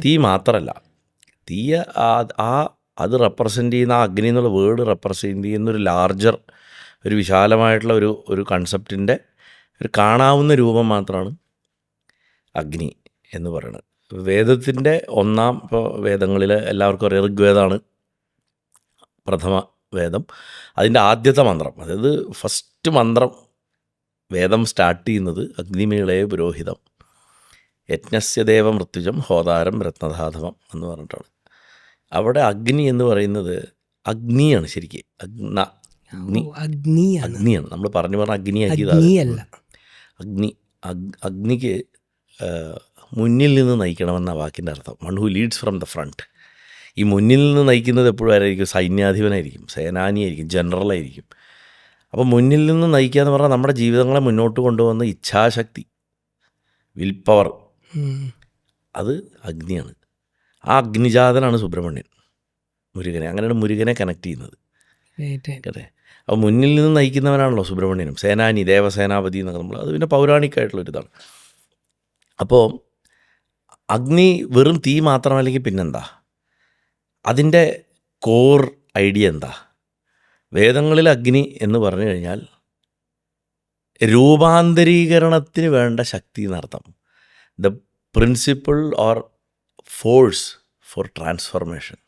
തീ മാത്രമല്ല, തീ അത് റെപ്രസെൻ്റ് ചെയ്യുന്ന, ആ അഗ്നി എന്നുള്ള വേർഡ് റെപ്രസെൻ്റ് ചെയ്യുന്ന ഒരു ലാർജർ, ഒരു വിശാലമായിട്ടുള്ള ഒരു കൺസെപ്റ്റിൻ്റെ ഒരു കാണാവുന്ന രൂപം മാത്രമാണ് അഗ്നി എന്ന് പറയുന്നത്. വേദത്തിൻ്റെ ഇപ്പോൾ വേദങ്ങളിൽ എല്ലാവർക്കും അറിയാം, ഋഗ്വേദമാണ് പ്രഥമ വേദം. അതിൻ്റെ ആദ്യത്തെ മന്ത്രം, അതായത് ഫസ്റ്റ് മന്ത്രം വേദം സ്റ്റാർട്ട് ചെയ്യുന്നത് അഗ്നിമേളയെ പുരോഹിതം യജ്ഞസ്യ ദേവ മൃത്യുജം ഹോതാരം രത്നധാധവം എന്ന് പറഞ്ഞിട്ടാണ്. അവിടെ അഗ്നി എന്ന് പറയുന്നത് അഗ്നിയാണ്. ശരിക്കും അഗ്നിയാണ്. നമ്മൾ പറഞ്ഞു അഗ്നിയാക്കിയതാണ്. അഗ്നിക്ക് മുന്നിൽ നിന്ന് നയിക്കണമെന്ന വാക്കിൻ്റെ അർത്ഥം. One who leads from the front. ഈ മുന്നിൽ നിന്ന് നയിക്കുന്നത് എപ്പോഴും ആരായിരിക്കും? സൈന്യാധിപനായിരിക്കും, സേനാനിയായിരിക്കും, ജനറലായിരിക്കും. അപ്പോൾ മുന്നിൽ നിന്ന് നയിക്കുക എന്ന് പറഞ്ഞാൽ നമ്മുടെ ജീവിതങ്ങളെ മുന്നോട്ട് കൊണ്ടുവന്ന ഇച്ഛാശക്തി, വിൽ പവർ, അത് അഗ്നിയാണ്. ആ അഗ്നിജാതനാണ് സുബ്രഹ്മണ്യൻ, മുരുകനെ. അങ്ങനെയാണ് മുരുകനെ കണക്ട് ചെയ്യുന്നത്. അതെ. അപ്പോൾ മുന്നിൽ നിന്ന് നയിക്കുന്നവനാണല്ലോ സുബ്രഹ്മണ്യനും. സേനാനി, ദേവസേനാപതി എന്നൊക്കെ നമ്മൾ, അത് പിന്നെ പൗരാണികമായിട്ടുള്ളൊരിതാണ്. അപ്പോൾ അഗ്നി വെറും തീ മാത്രമല്ലെങ്കിൽ പിന്നെന്താ? അതിൻ്റെ കോർ ഐഡിയ എന്താ? വേദങ്ങളിൽ അഗ്നി എന്ന് പറഞ്ഞു കഴിഞ്ഞാൽ രൂപാന്തരീകരണത്തിന് വേണ്ട ശക്തി എന്നർത്ഥം. The principle or force for transformation.